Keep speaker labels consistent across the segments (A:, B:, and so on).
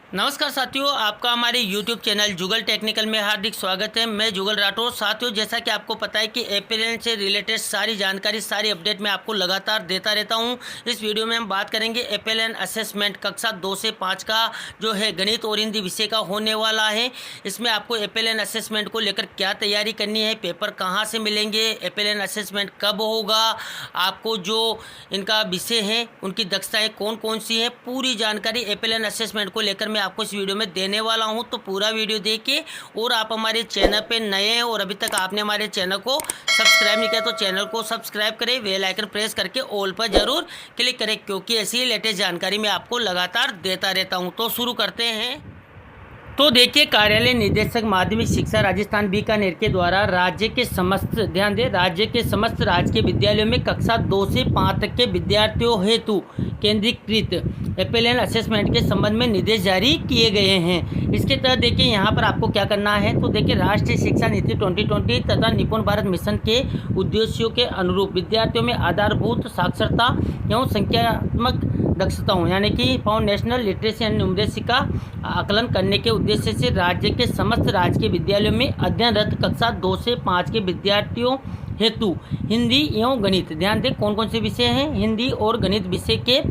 A: नमस्कार साथियों, आपका हमारे YouTube चैनल जुगल टेक्निकल में हार्दिक स्वागत है। मैं जुगल राठौर। साथियों, जैसा कि आपको पता है कि एपीएलएन से रिलेटेड सारी जानकारी, सारी अपडेट मैं आपको लगातार देता रहता हूं। इस वीडियो में हम बात करेंगे एपीएलएन असेसमेंट कक्षा 2 से 5 का जो है गणित और हिंदी विषय का होने वाला है। इसमें आपको एपीएलएन असेसमेंट को लेकर क्या तैयारी करनी है, पेपर कहाँ से मिलेंगे, एपीएलएन असेसमेंट कब होगा, आपको जो इनका विषय है उनकी दक्षताएँ कौन कौन सी हैं, पूरी जानकारी एपीएलएन असेसमेंट को लेकर आपको इस वीडियो में देने वाला हूं। तो पूरा वीडियो देखिए। और आप हमारे चैनल पे नए हैं और अभी तक आपने हमारे चैनल को सब्सक्राइब नहीं किया तो चैनल को सब्सक्राइब करें, बेल आइकन प्रेस करके ऑल पर जरूर क्लिक करें, क्योंकि ऐसी लेटेस्ट जानकारी मैं आपको लगातार देता रहता हूं। तो शुरू करते हैं। तो देखिए, कार्यालय निदेशक माध्यमिक शिक्षा राजस्थान बीकानेर के द्वारा राज्य के समस्त राजकीय विद्यालयों में कक्षा 2 से 5 तक के विद्यार्थियों हेतु केंद्रीकृत एपीएलएन असेसमेंट के संबंध में निर्देश जारी किए गए हैं। इसके तहत देखिए यहाँ पर आपको क्या करना है। तो देखिए, राष्ट्रीय शिक्षा नीति 2020 तथा निपुण भारत मिशन के उद्देश्यों के अनुरूप विद्यार्थियों में आधारभूत साक्षरता एवं संख्यात्मक दक्षताओं यानी कि फाउंडेशनल लिटरेसी एंड न्यूमरेसी का आकलन करने के उद्देश्य से राज्य के समस्त राजकीय विद्यालयों में अध्ययनरत कक्षा 2 से 5 के विद्यार्थियों हेतु हिंदी एवं गणित, ध्यान दें कौन कौन से विषय हैं, हिंदी और गणित विषय के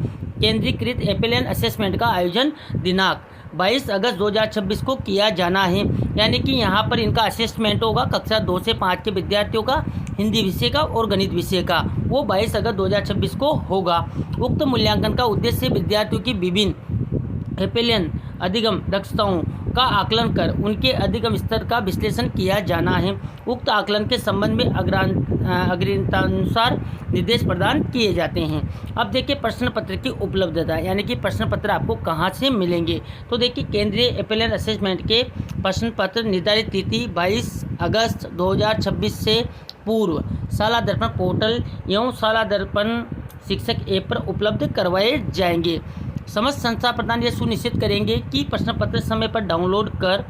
A: केंद्रीकृत एपीएलएन असेसमेंट का आयोजन दिनांक 22 अगस्त 2026 को किया जाना है। यानी कि यहाँ पर इनका असेसमेंट होगा कक्षा 2 से 5 के विद्यार्थियों का, हिंदी विषय का और गणित विषय का, वो 22 अगस्त 2026 को होगा। उक्त मूल्यांकन का उद्देश्य विद्यार्थियों की विभिन्न एपीएलएन अधिगम दक्षताओं का आकलन कर उनके अधिगम स्तर का विश्लेषण किया जाना है। उक्त आकलन के संबंध में अग्रिमतानुसार निर्देश प्रदान किए जाते हैं। अब देखिए, प्रश्न पत्र की उपलब्धता यानी कि प्रश्न पत्र आपको कहां से मिलेंगे। तो देखिए, केंद्रीय एपीएलएन असेसमेंट के प्रश्न पत्र निर्धारित तिथि 22 अगस्त 2026 से पूर्व शाला दर्पण पोर्टल एवं शाला दर्पण शिक्षक ऐप पर उपलब्ध करवाए जाएंगे। समस्त संस्था प्रधान ये सुनिश्चित करेंगे कि प्रश्न पत्र समय पर डाउनलोड कर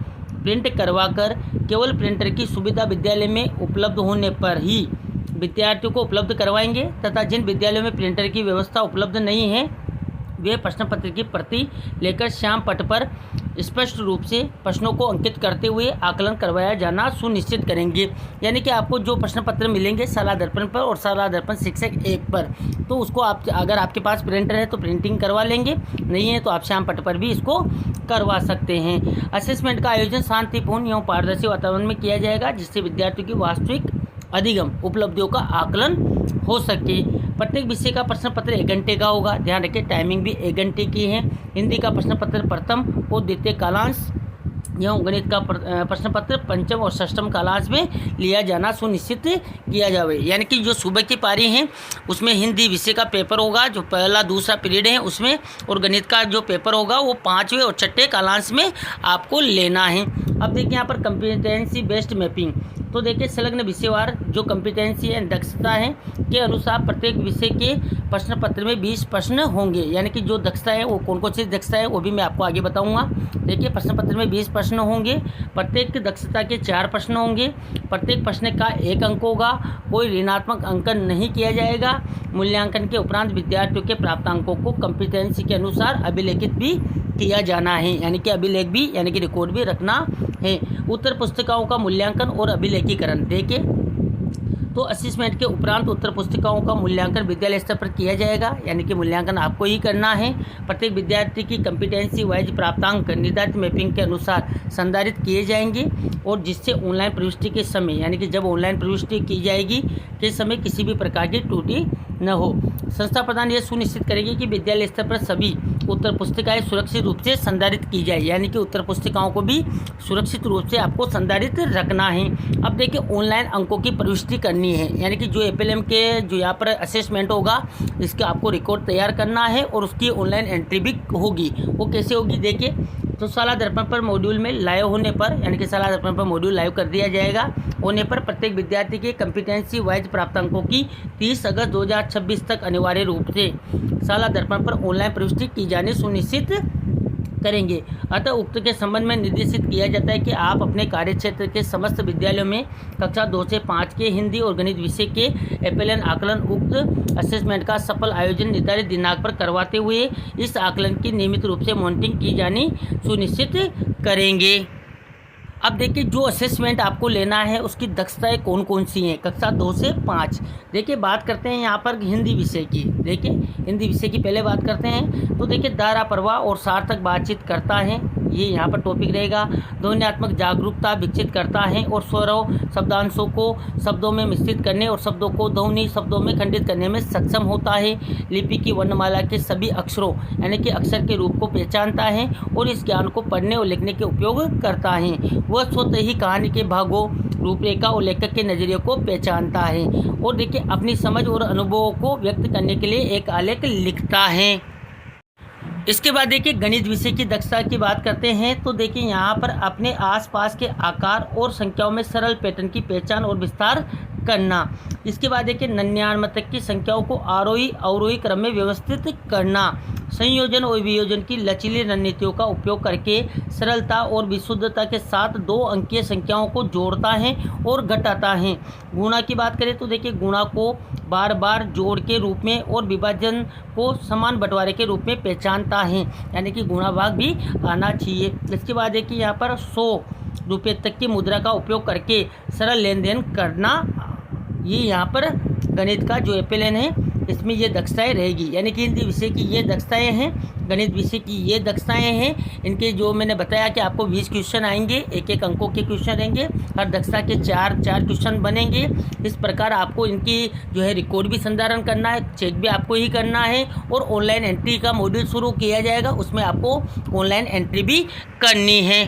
A: प्रिंट करवाकर केवल प्रिंटर की सुविधा विद्यालय में उपलब्ध होने पर ही विद्यार्थियों को उपलब्ध करवाएंगे तथा जिन विद्यालयों में प्रिंटर की व्यवस्था उपलब्ध नहीं है वे प्रश्न पत्र की प्रति लेकर श्याम पट पर स्पष्ट रूप से प्रश्नों को अंकित करते हुए आकलन करवाया जाना सुनिश्चित करेंगे। यानी कि आपको जो प्रश्न पत्र मिलेंगे शाला दर्पण पर और शाला दर्पण शिक्षक ऐप पर, तो उसको आप अगर आपके पास प्रिंटर है तो प्रिंटिंग करवा लेंगे, नहीं है तो आप श्याम पट पर भी इसको करवा सकते हैं। असेसमेंट का आयोजन शांतिपूर्ण एवं पारदर्शी वातावरण में किया जाएगा, जिससे विद्यार्थियों की वास्तविक अधिगम उपलब्धियों का आकलन हो सके। प्रत्येक विषय का प्रश्न पत्र 1 घंटे का होगा, ध्यान रखें टाइमिंग भी 1 घंटे की है। हिंदी का प्रश्न पत्र प्रथम और द्वितीय कालांश एवं गणित का प्रश्न पत्र पंचम और षष्ठम कालांश में लिया जाना सुनिश्चित किया जाए। यानी कि जो सुबह की पारी है उसमें हिंदी विषय का पेपर होगा, जो पहला दूसरा पीरियड है उसमें, और गणित का जो पेपर होगा वो 5वें और 6ठे कालांश में आपको लेना है। अब देखिए यहाँ पर कॉम्पिटेंसी बेस्ड मैपिंग। तो देखिए, संलग्न विषयवार जो कॉम्पिटेंसी एंड दक्षता है के अनुसार प्रत्येक विषय के प्रश्न पत्र में 20 प्रश्न होंगे। यानी कि जो दक्षता है वो कौन कौन सी दक्षता है वो भी मैं आपको आगे बताऊंगा। देखिए, प्रश्न पत्र में 20 प्रश्न होंगे, प्रत्येक दक्षता के 4 प्रश्न होंगे, प्रत्येक प्रश्न का 1 अंक होगा, कोई ऋणात्मक अंकन नहीं किया जाएगा। मूल्यांकन के उपरांत विद्यार्थियों के प्राप्तांकों को कॉम्पिटेंसी के अनुसार अभिलेखित भी किया जाना है, यानी कि अभिलेख भी यानी कि रिकॉर्ड भी रखना है। उत्तर पुस्तिकाओं का मूल्यांकन और अभिलेखीकरण। देखिए, तो असेसमेंट के उपरांत उत्तर पुस्तिकाओं का मूल्यांकन विद्यालय स्तर पर किया जाएगा, यानी कि मूल्यांकन आपको ही करना है। प्रत्येक विद्यार्थी की कॉम्पिटेंसी वाइज प्राप्तांक निर्धारित मैपिंग के अनुसार संधारित किए जाएंगे, और जिससे ऑनलाइन प्रविष्टि के समय यानी कि जब ऑनलाइन प्रविष्टि की जाएगी के समय किसी भी प्रकार की त्रुटि न हो। संस्था प्रधान यह सुनिश्चित करेगी कि विद्यालय स्तर पर सभी उत्तर पुस्तिकाएं सुरक्षित रूप से संधारित की जाए, यानी कि उत्तर पुस्तिकाओं को भी सुरक्षित रूप से आपको संधारित रखना है। अब देखिए, ऑनलाइन अंकों की प्रविष्टि करनी है, यानी कि जो एपीएलएन के जो यहाँ पर असेसमेंट होगा इसका आपको रिकॉर्ड तैयार करना है और उसकी ऑनलाइन एंट्री भी होगी। वो कैसे होगी देखिए, तो शाला दर्पण पर मॉड्यूल में लाइव होने पर, यानी कि शाला दर्पण पर मॉड्यूल लाइव कर दिया जाएगा होने पर प्रत्येक विद्यार्थी के कॉम्पिटेंसी वाइज प्राप्तांकों की 30 अगस्त 2026 तक अनिवार्य रूप से शाला दर्पण पर ऑनलाइन प्रविष्टि की जानी सुनिश्चित करेंगे। अतः उक्त के संबंध में निर्देशित किया जाता है कि आप अपने कार्यक्षेत्र के समस्त विद्यालयों में कक्षा 2 से 5 के हिंदी और गणित विषय के एपीएलएन आकलन उक्त असेसमेंट का सफल आयोजन निर्धारित दिनांक पर करवाते हुए इस आकलन की नियमित रूप से मॉनिटरिंग की जानी सुनिश्चित करेंगे। अब देखिए जो असेसमेंट आपको लेना है उसकी दक्षताएं कौन कौन सी हैं कक्षा 2 से 5। देखिए बात करते हैं यहाँ पर हिंदी विषय की। देखिए हिंदी विषय की पहले बात करते हैं तो देखिए धारा प्रवाह और सार्थक बातचीत करता है, ये यहाँ पर टॉपिक रहेगा। ध्वन्यात्मक जागरूकता विकसित करता है और स्वरों शब्दांशों को शब्दों में मिश्रित करने और शब्दों को ध्वनि शब्दों में खंडित करने में सक्षम होता है। लिपि की वर्णमाला के सभी अक्षरों यानी कि अक्षर के रूप को पहचानता है और इस ज्ञान को पढ़ने और लिखने के उपयोग करता है। वह स्वतः ही कहानी के भागों रूपरेखा और लेखक के नजरिए को पहचानता है और देखिए अपनी समझ और अनुभवों को व्यक्त करने के लिए एक आलेख लिखता है। इसके बाद देखिए गणित विषय की दक्षता की बात करते हैं तो देखिए यहाँ पर अपने आसपास के आकार और संख्याओं में सरल पैटर्न की पहचान और विस्तार करना। इसके बाद देखिए निन्यानवे तक की संख्याओं को आरोही अवरोही क्रम में व्यवस्थित करना। संयोजन और वियोजन की लचीली रणनीतियों का उपयोग करके सरलता और विशुद्धता के साथ 2 अंकीय संख्याओं को जोड़ता है और घटाता है। गुणा की बात करें तो देखिए गुणा को बार बार जोड़ के रूप में और विभाजन को समान बंटवारे के रूप में पहचानता है, यानी कि गुणा भाग भी आना चाहिए। इसके बाद देखिए यहाँ पर 100 रुपये तक की मुद्रा का उपयोग करके सरल लेन देन करना, ये यहाँ पर गणित का जो एपीएलएन है इसमें ये दक्षताएं रहेगी। यानी कि हिंदी विषय की ये दक्षताएं हैं, गणित विषय की ये दक्षताएं हैं। इनके जो मैंने बताया कि आपको 20 क्वेश्चन आएंगे, एक एक अंकों के क्वेश्चन रहेंगे, हर दक्षता के 4 क्वेश्चन बनेंगे। इस प्रकार आपको इनकी जो है रिकॉर्ड भी संधारण करना है, चेक भी आपको ही करना है और ऑनलाइन एंट्री का मॉड्यूल शुरू किया जाएगा, उसमें आपको ऑनलाइन एंट्री भी करनी है।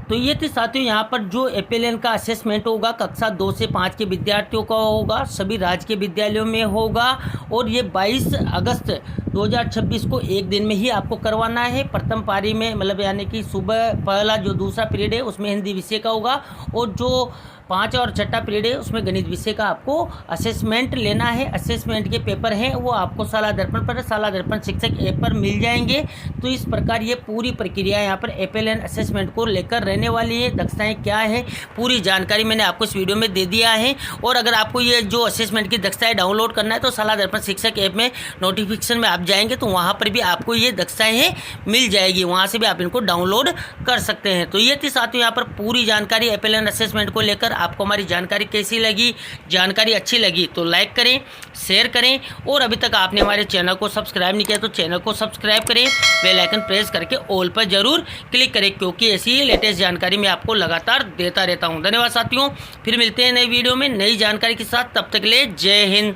A: तो ये थी साथियों यहाँ पर जो एपीएलएन का असेसमेंट होगा कक्षा 2 से 5 के विद्यार्थियों का होगा, सभी राजकीय विद्यालयों में होगा और ये 22 अगस्त 2026 को एक दिन में ही आपको करवाना है। प्रथम पारी में मतलब यानी कि सुबह पहला जो दूसरा पीरियड है उसमें हिंदी विषय का होगा और जो 5 और 6ठा पीरियड है उसमें गणित विषय का आपको असेसमेंट लेना है। असेसमेंट के पेपर हैं वो आपको शाला दर्पण पर, शाला दर्पण शिक्षक ऐप पर मिल जाएंगे। तो इस प्रकार ये पूरी प्रक्रिया यहाँ पर एपीएलएन असेसमेंट को लेकर रहने वाली है। दक्षताएं क्या है पूरी जानकारी मैंने आपको इस वीडियो में दे दिया है। और अगर आपको ये जो असेसमेंट की दक्षताएं डाउनलोड करना है तो शाला दर्पण शिक्षक ऐप में नोटिफिकेशन में आप जाएंगे तो वहाँ पर भी आपको ये दक्षताएं मिल जाएगी, वहाँ से भी आप इनको डाउनलोड कर सकते हैं। तो ये थी साथियों यहाँ पर पूरी जानकारी एपीएलएन असेसमेंट को लेकर। आपको हमारी जानकारी कैसी लगी, जानकारी अच्छी लगी तो लाइक करें, शेयर करें और अभी तक आपने हमारे चैनल को सब्सक्राइब नहीं किया तो चैनल को सब्सक्राइब करें, बेल आइकन प्रेस करके ऑल पर जरूर क्लिक करें क्योंकि ऐसी ही लेटेस्ट जानकारी मैं आपको लगातार देता रहता हूं। धन्यवाद साथियों, फिर मिलते हैं नई वीडियो में नई जानकारी के साथ, तब तक के लिए जय हिंद।